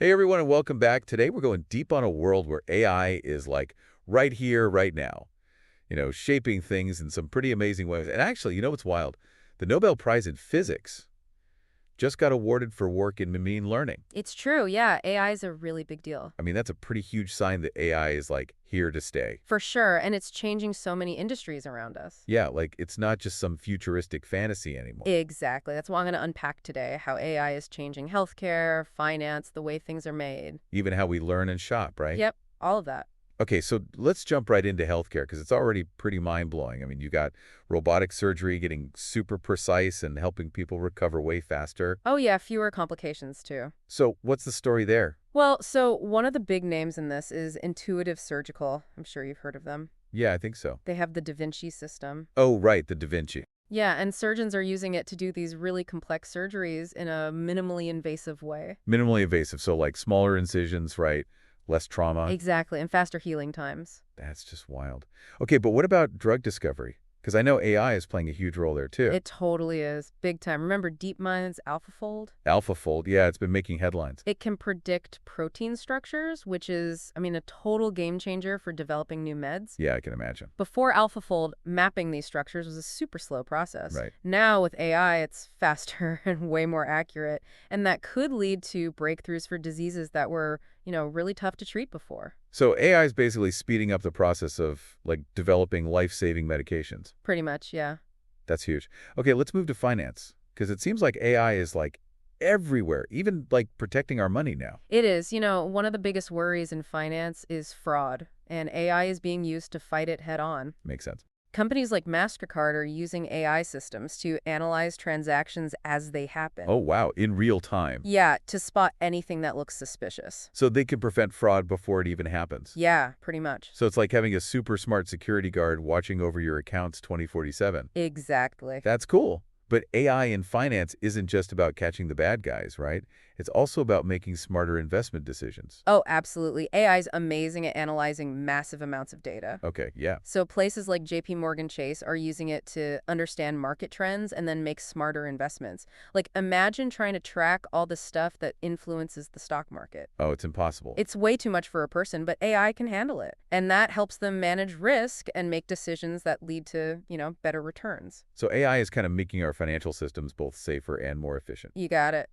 Hey everyone, and welcome back. Today we're going deep on a world where AI is like right here, right now, shaping things in some pretty amazing ways. And actually, you know what's wild? The Nobel Prize in Physics just got awarded for work in machine learning. It's true, yeah. AI is a really big deal. I mean, that's a pretty huge sign that AI is like here to stay. For sure, and it's changing so many industries around us. Yeah, like it's not just some futuristic fantasy anymore. Exactly. That's what I'm going to unpack today, how AI is changing healthcare, finance, the way things are made. Even how we learn and shop, right? Yep, all of that. Okay, so let's jump right into healthcare because it's already pretty mind-blowing. I mean, you got robotic surgery getting super precise and helping people recover way faster. Oh yeah, fewer complications too. So what's the story there? Well, so one of the big names in this is Intuitive Surgical. I'm sure you've heard of them. Yeah, I think so. They have the Da Vinci system. Oh, right, the Da Vinci. Yeah, and surgeons are using it to do these really complex surgeries in a minimally invasive way. Minimally invasive, so like smaller incisions, right? Less trauma. Exactly, and faster healing times. That's just wild. Okay, but what about drug discovery? Because I know AI is playing a huge role there too. It totally is. Big time. Remember DeepMind's AlphaFold? AlphaFold, yeah, it's been making headlines. It can predict protein structures, which is, a total game changer for developing new meds. Yeah, I can imagine. Before AlphaFold, mapping these structures was a super slow process. Right. Now, with AI, it's faster and way more accurate, and that could lead to breakthroughs for diseases that were, really tough to treat before. So AI is basically speeding up the process of like developing life-saving medications. Pretty much, yeah. That's huge. Okay, let's move to finance because it seems like AI is like everywhere, even like protecting our money now. It is. One of the biggest worries in finance is fraud, and AI is being used to fight it head on. Makes sense. Companies like Mastercard are using AI systems to analyze transactions as they happen. Oh, wow, in real time. Yeah, to spot anything that looks suspicious. So they can prevent fraud before it even happens. Yeah, pretty much. So it's like having a super smart security guard watching over your accounts 24/7. Exactly. That's cool. But AI in finance isn't just about catching the bad guys, right? It's also about making smarter investment decisions. Oh, absolutely. AI is amazing at analyzing massive amounts of data. Okay, yeah. So places like JPMorgan Chase are using it to understand market trends and then make smarter investments. Like imagine trying to track all the stuff that influences the stock market. Oh, it's impossible. It's way too much for a person, but AI can handle it. And that helps them manage risk and make decisions that lead to, better returns. So AI is kind of making our financial systems both safer and more efficient. You got it.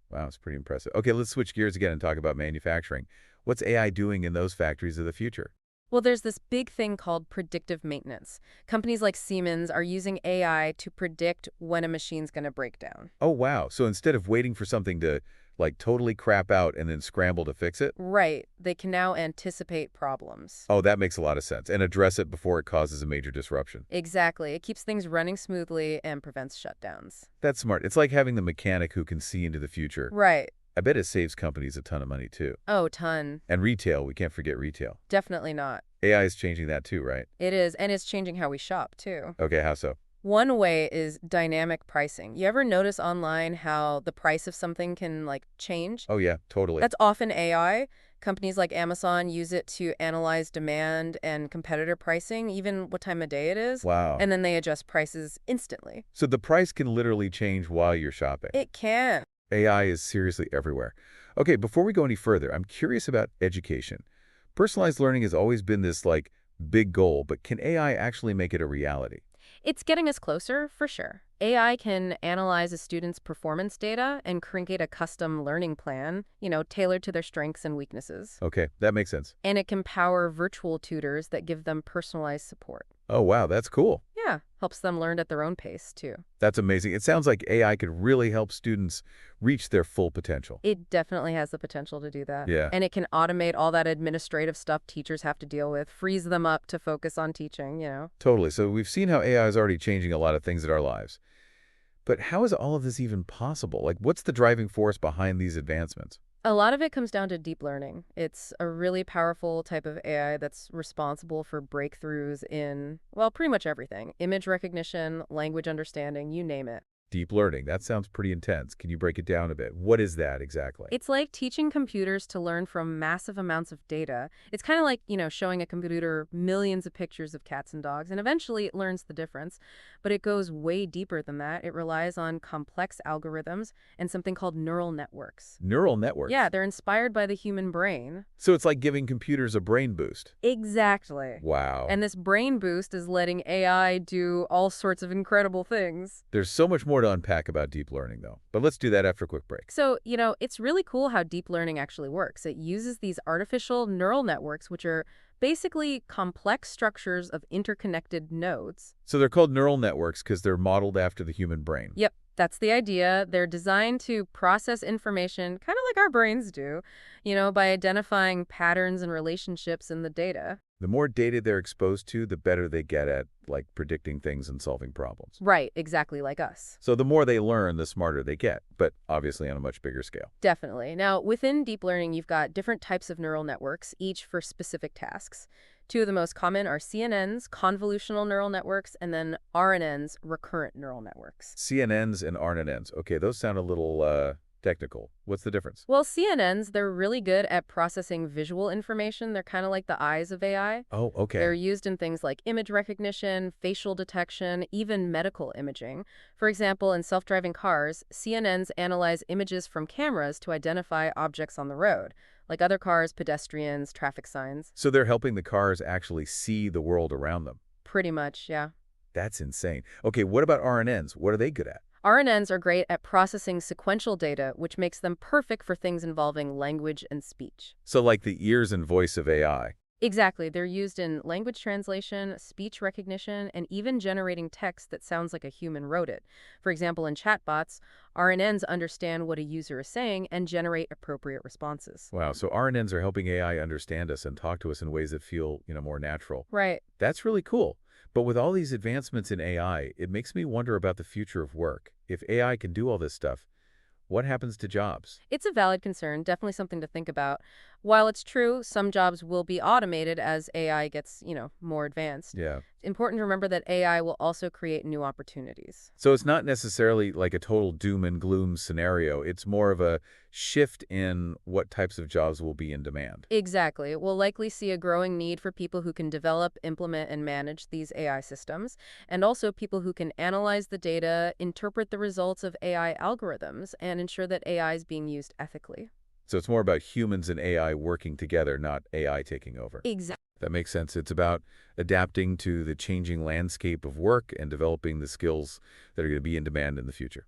Wow, it's pretty impressive. Okay, let's switch gears again and talk about manufacturing. What's AI doing in those factories of the future? Well, there's this big thing called predictive maintenance. Companies like Siemens are using AI to predict when a machine's going to break down. Oh, wow. So instead of waiting for something to like totally crap out and then scramble to fix it? Right. They can now anticipate problems. Oh, that makes a lot of sense. And address it before it causes a major disruption. Exactly. It keeps things running smoothly and prevents shutdowns. That's smart. It's like having the mechanic who can see into the future. Right. I bet it saves companies a ton of money too. Oh, ton. And retail, we can't forget retail. Definitely not. AI is changing that too, right? It is, and it's changing how we shop, too. Okay, how so? One way is dynamic pricing. You ever notice online how the price of something can, change? Oh yeah, totally. That's often AI. Companies like Amazon use it to analyze demand and competitor pricing, even what time of day it is. Wow. And then they adjust prices instantly. So the price can literally change while you're shopping. It can. AI is seriously everywhere. Okay, before we go any further, I'm curious about education. Personalized learning has always been this big goal, but can AI actually make it a reality? It's getting us closer, for sure. AI can analyze a student's performance data and create a custom learning plan, tailored to their strengths and weaknesses. Okay, that makes sense. And it can power virtual tutors that give them personalized support. Oh, wow, that's cool. Yeah, helps them learn at their own pace, too. That's amazing. It sounds like AI could really help students reach their full potential. It definitely has the potential to do that. Yeah. And it can automate all that administrative stuff teachers have to deal with, frees them up to focus on teaching. Totally. So we've seen how AI is already changing a lot of things in our lives. But how is all of this even possible? What's the driving force behind these advancements? A lot of it comes down to deep learning. It's a really powerful type of AI that's responsible for breakthroughs in, well, pretty much everything. Image recognition, language understanding, you name it. Deep learning, that sounds pretty intense. Can you break it down a bit? What is that exactly? It's like teaching computers to learn from massive amounts of data. It's kind of like, showing a computer millions of pictures of cats and dogs, and eventually it learns the difference. But it goes way deeper than that. It relies on complex algorithms and something called neural networks. Neural Yeah, networks. they're inspired by the human brain. So it's like giving computers a brain boost. Exactly. Wow. And this brain boost is letting AI do all sorts of incredible things. There's so much more to unpack about deep learning, though. But let's do that after a quick break. So, it's really cool how deep learning actually works. It uses these artificial neural networks, which are basically complex structures of interconnected nodes. So they're called neural networks because they're modeled after the human brain. Yep, that's the idea. They're designed to process information, kind of like our brains do, by identifying patterns and relationships in the data. The more data they're exposed to, the better they get at, like, predicting things and solving problems. Right, exactly like us. So the more they learn, the smarter they get, but obviously on a much bigger scale. Definitely. Now, within deep learning, you've got different types of neural networks, each for specific tasks. Two of the most common are CNNs, convolutional neural networks, and then RNNs, recurrent neural networks. CNNs and RNNs. Okay, those sound a little technical. What's the difference? Well, CNNs, they're really good at processing visual information. They're kind of like the eyes of AI. Oh, okay. They're used in things like image recognition, facial detection, even medical imaging. For example, in self-driving cars, CNNs analyze images from cameras to identify objects on the road, like other cars, pedestrians, traffic signs. So they're helping the cars actually see the world around them. Pretty much, yeah. That's insane. Okay, what about RNNs? What are they good at? RNNs are great at processing sequential data, which makes them perfect for things involving language and speech. So like the ears and voice of AI. Exactly. They're used in language translation, speech recognition, and even generating text that sounds like a human wrote it. For example, in chatbots, RNNs understand what a user is saying and generate appropriate responses. Wow, so RNNs are helping AI understand us and talk to us in ways that feel, more natural. Right. That's really cool. But with all these advancements in AI, it makes me wonder about the future of work. If AI can do all this stuff, what happens to jobs? It's a valid concern, definitely something to think about. While it's true, some jobs will be automated as AI gets, more advanced. Yeah. Important to remember that AI will also create new opportunities. So it's not necessarily like a total doom and gloom scenario. It's more of a shift in what types of jobs will be in demand. Exactly. We'll likely see a growing need for people who can develop, implement, and manage these AI systems, and also people who can analyze the data, interpret the results of AI algorithms, and ensure that AI is being used ethically. So it's more about humans and AI working together, not AI taking over. Exactly. That makes sense. It's about adapting to the changing landscape of work and developing the skills that are going to be in demand in the future.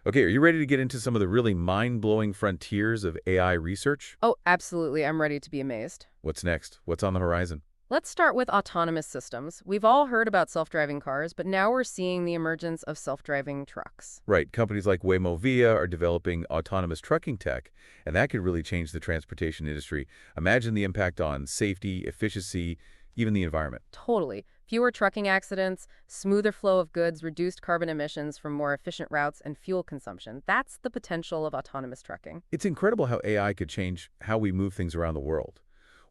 Okay, are you ready to get into some of the really mind-blowing frontiers of AI research? Oh, absolutely. I'm ready to be amazed. What's next? What's on the horizon? Let's start with autonomous systems. We've all heard about self-driving cars, but now we're seeing the emergence of self-driving trucks. Right, companies like Waymo Via are developing autonomous trucking tech, and that could really change the transportation industry. Imagine the impact on safety, efficiency, even the environment. Totally. Fewer trucking accidents, smoother flow of goods, reduced carbon emissions from more efficient routes, and fuel consumption. That's the potential of autonomous trucking. It's incredible how AI could change how we move things around the world.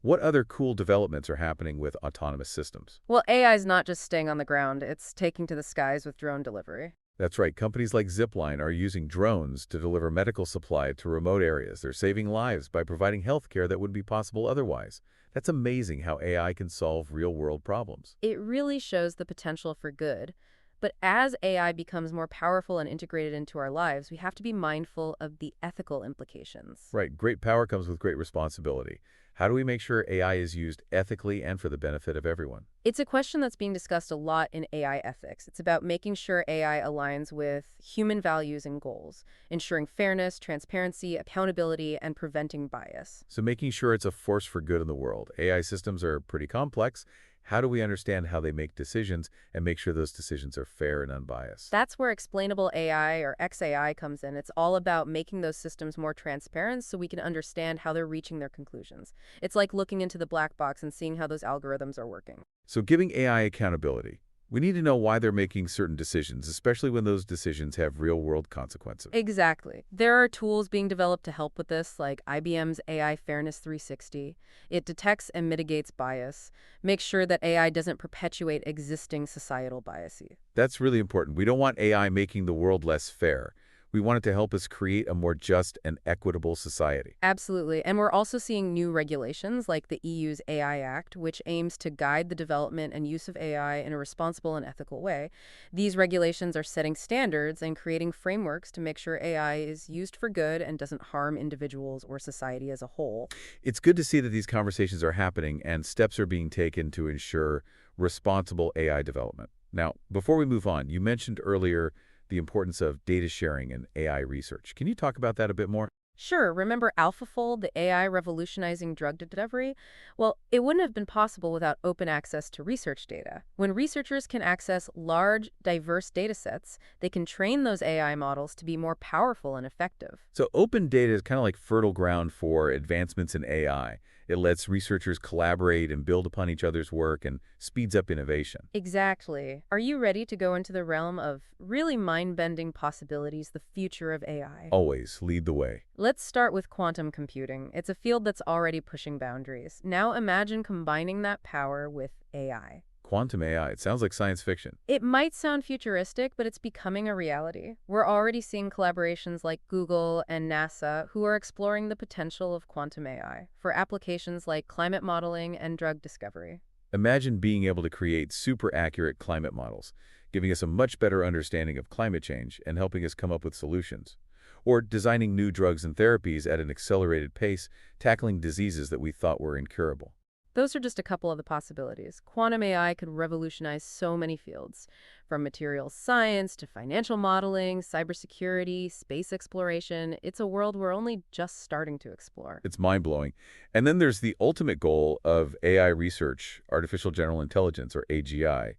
What other cool developments are happening with autonomous systems? Well, AI is not just staying on the ground, it's taking to the skies with drone delivery. That's right. Companies like Zipline are using drones to deliver medical supply to remote areas. They're saving lives by providing health care that wouldn't be possible otherwise. That's amazing how AI can solve real-world problems. It really shows the potential for good. But as AI becomes more powerful and integrated into our lives, we have to be mindful of the ethical implications. Right. Great power comes with great responsibility. How do we make sure AI is used ethically and for the benefit of everyone? It's a question that's being discussed a lot in AI ethics. It's about making sure AI aligns with human values and goals, ensuring fairness, transparency, accountability, and preventing bias. So making sure it's a force for good in the world. AI systems are pretty complex. How do we understand how they make decisions and make sure those decisions are fair and unbiased? That's where explainable AI or XAI comes in. It's all about making those systems more transparent so we can understand how they're reaching their conclusions. It's like looking into the black box and seeing how those algorithms are working. So giving AI accountability. We need to know why they're making certain decisions, especially when those decisions have real-world consequences. Exactly. There are tools being developed to help with this, like IBM's AI Fairness 360. It detects and mitigates bias, makes sure that AI doesn't perpetuate existing societal biases. That's really important. We don't want AI making the world less fair. We want it to help us create a more just and equitable society. Absolutely. And we're also seeing new regulations like the EU's AI Act, which aims to guide the development and use of AI in a responsible and ethical way. These regulations are setting standards and creating frameworks to make sure AI is used for good and doesn't harm individuals or society as a whole. It's good to see that these conversations are happening and steps are being taken to ensure responsible AI development. Now, before we move on, you mentioned earlier the importance of data sharing and AI research. Can you talk about that a bit more? Sure, remember AlphaFold, the AI revolutionizing drug discovery? Well, it wouldn't have been possible without open access to research data. When researchers can access large, diverse data sets, they can train those AI models to be more powerful and effective. So open data is kind of like fertile ground for advancements in AI. It lets researchers collaborate and build upon each other's work and speeds up innovation. Exactly. Are you ready to go into the realm of really mind-bending possibilities, the future of AI? Always lead the way. Let's start with quantum computing. It's a field that's already pushing boundaries. Now imagine combining that power with AI. Quantum AI, it sounds like science fiction. It might sound futuristic, but it's becoming a reality. We're already seeing collaborations like Google and NASA who are exploring the potential of quantum AI for applications like climate modeling and drug discovery. Imagine being able to create super accurate climate models, giving us a much better understanding of climate change and helping us come up with solutions. Or designing new drugs and therapies at an accelerated pace, tackling diseases that we thought were incurable. Those are just a couple of the possibilities. Quantum AI could revolutionize so many fields, from materials science to financial modeling, cybersecurity, space exploration. It's a world we're only just starting to explore. It's mind-blowing. And then there's the ultimate goal of AI research, artificial general intelligence, or AGI.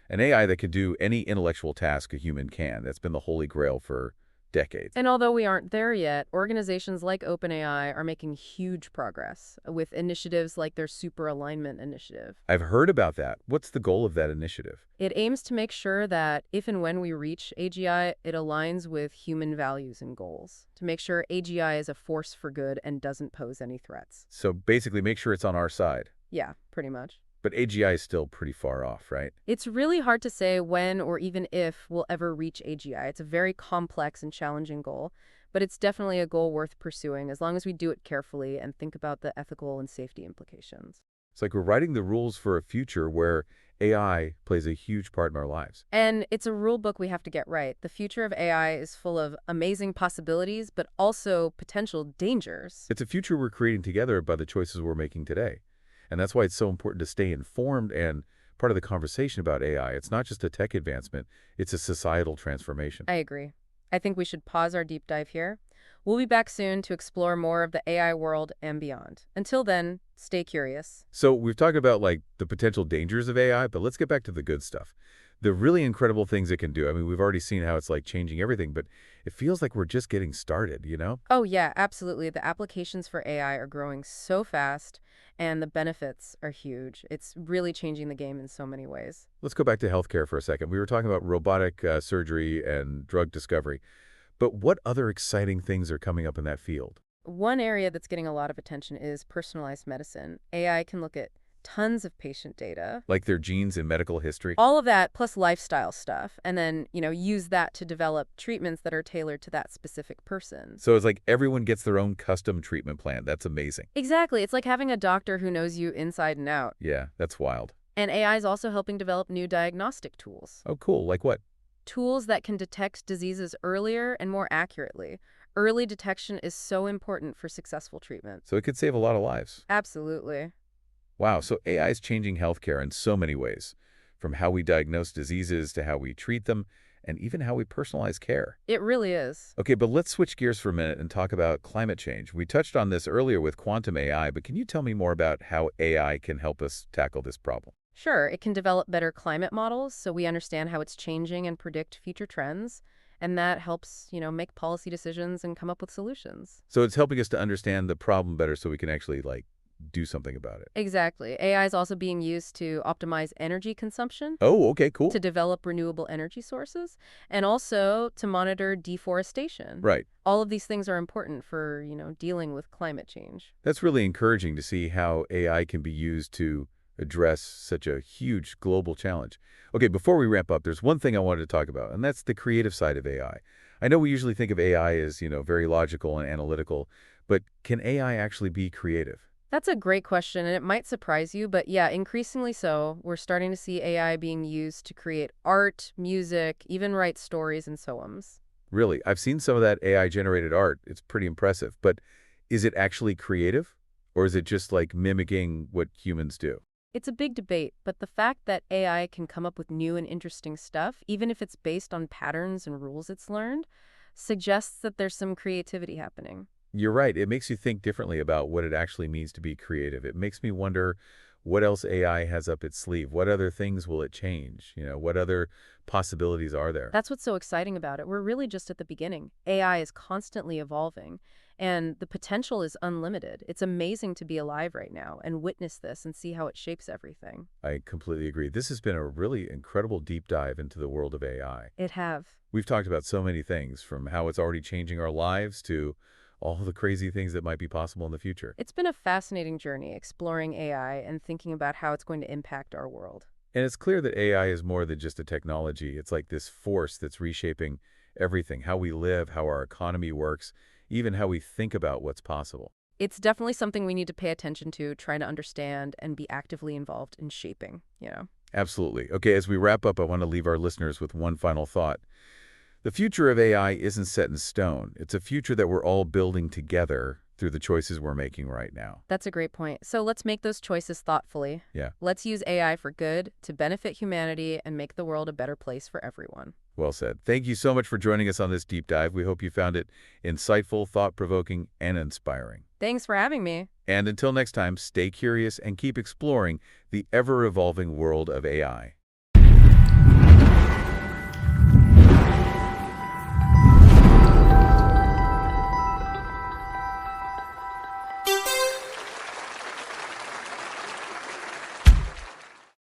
An AI that can do any intellectual task a human can. That's been the holy grail for decades. And although we aren't there yet, organizations like OpenAI are making huge progress with initiatives like their Super Alignment Initiative. I've heard about that. What's the goal of that initiative? It aims to make sure that if and when we reach AGI, it aligns with human values and goals, to make sure AGI is a force for good and doesn't pose any threats. So basically make sure it's on our side. Yeah, pretty much. But AGI is still pretty far off, right? It's really hard to say when or even if we'll ever reach AGI. It's a very complex and challenging goal, but it's definitely a goal worth pursuing as long as we do it carefully and think about the ethical and safety implications. It's like we're writing the rules for a future where AI plays a huge part in our lives. And it's a rule book we have to get right. The future of AI is full of amazing possibilities, but also potential dangers. It's a future we're creating together by the choices we're making today. And that's why it's so important to stay informed and part of the conversation about AI. It's not just a tech advancement, it's a societal transformation. I agree. I think we should pause our deep dive here. We'll be back soon to explore more of the AI world and beyond. Until then, stay curious. So we've talked about like the potential dangers of AI, but let's get back to the good stuff. The really incredible things it can do. I mean, we've already seen how it's like changing everything, but it feels like we're just getting started, you know? Oh, yeah, absolutely. The applications for AI are growing so fast, and the benefits are huge. It's really changing the game in so many ways. Let's go back to healthcare for a second. We were talking about robotic surgery and drug discovery, but what other exciting things are coming up in that field? One area that's getting a lot of attention is personalized medicine. AI can look at tons of patient data, Like their genes and medical history? all of that plus lifestyle stuff, and then, use that to develop treatments that are tailored to that specific person. So it's like everyone gets their own custom treatment plan. That's amazing. Exactly. It's like having a doctor who knows you inside and out. Yeah, that's wild. And AI is also helping develop new diagnostic tools. Oh, cool. Like what? Tools that can detect diseases earlier and more accurately. Early detection is so important for successful treatment. So it could save a lot of lives. Absolutely. Wow, so AI is changing healthcare in so many ways, from how we diagnose diseases to how we treat them, and even how we personalize care. It really is. Okay, but let's switch gears for a minute and talk about climate change. We touched on this earlier with quantum AI, but can you tell me more about how AI can help us tackle this problem? Sure, it can develop better climate models so we understand how it's changing and predict future trends. And that helps, make policy decisions and come up with solutions. So it's helping us to understand the problem better so we can actually, like, do something about it. Exactly. AI is also being used to optimize energy consumption, Oh, okay, to cool. develop renewable energy sources, and also to monitor deforestation. Right. All of these things are important for, dealing with climate change. That's really encouraging to see how AI can be used to address such a huge global challenge. Okay, before we wrap up, there's one thing I wanted to talk about, and that's the creative side of AI. I know we usually think of AI as, very logical and analytical, but can AI actually be creative? That's a great question, and it might surprise you, but yeah, increasingly so. We're starting to see AI being used to create art, music, even write stories and poems. Really, I've seen some of that AI-generated art. It's pretty impressive, but is it actually creative? Or is it just like mimicking what humans do? It's a big debate, but the fact that AI can come up with new and interesting stuff, even if it's based on patterns and rules it's learned, suggests that there's some creativity happening. You're right. It makes you think differently about what it actually means to be creative. It makes me wonder what else AI has up its sleeve. What other things will it change? What other possibilities are there? That's what's so exciting about it. We're really just at the beginning. AI is constantly evolving, and the potential is unlimited. It's amazing to be alive right now and witness this and see how it shapes everything. I completely agree. This has been a really incredible deep dive into the world of AI. It have. We've talked about so many things, from how it's already changing our lives to all the crazy things that might be possible in the future. It's been a fascinating journey exploring AI and thinking about how it's going to impact our world. And it's clear that AI is more than just a technology. It's like this force that's reshaping everything, how we live, how our economy works, even how we think about what's possible. It's definitely something we need to pay attention to, try to understand, and be actively involved in shaping. Absolutely. Okay, as we wrap up, I want to leave our listeners with one final thought. The future of AI isn't set in stone. It's a future that we're all building together through the choices we're making right now. That's a great point. So let's make those choices thoughtfully. Yeah, Let's use AI for good, to benefit humanity, and make the world a better place for everyone. well said. Thank you so much for joining us on this deep dive. We hope you found it insightful, thought-provoking, and inspiring. Thanks for having me. And until next time, stay curious and keep exploring the ever-evolving world of AI.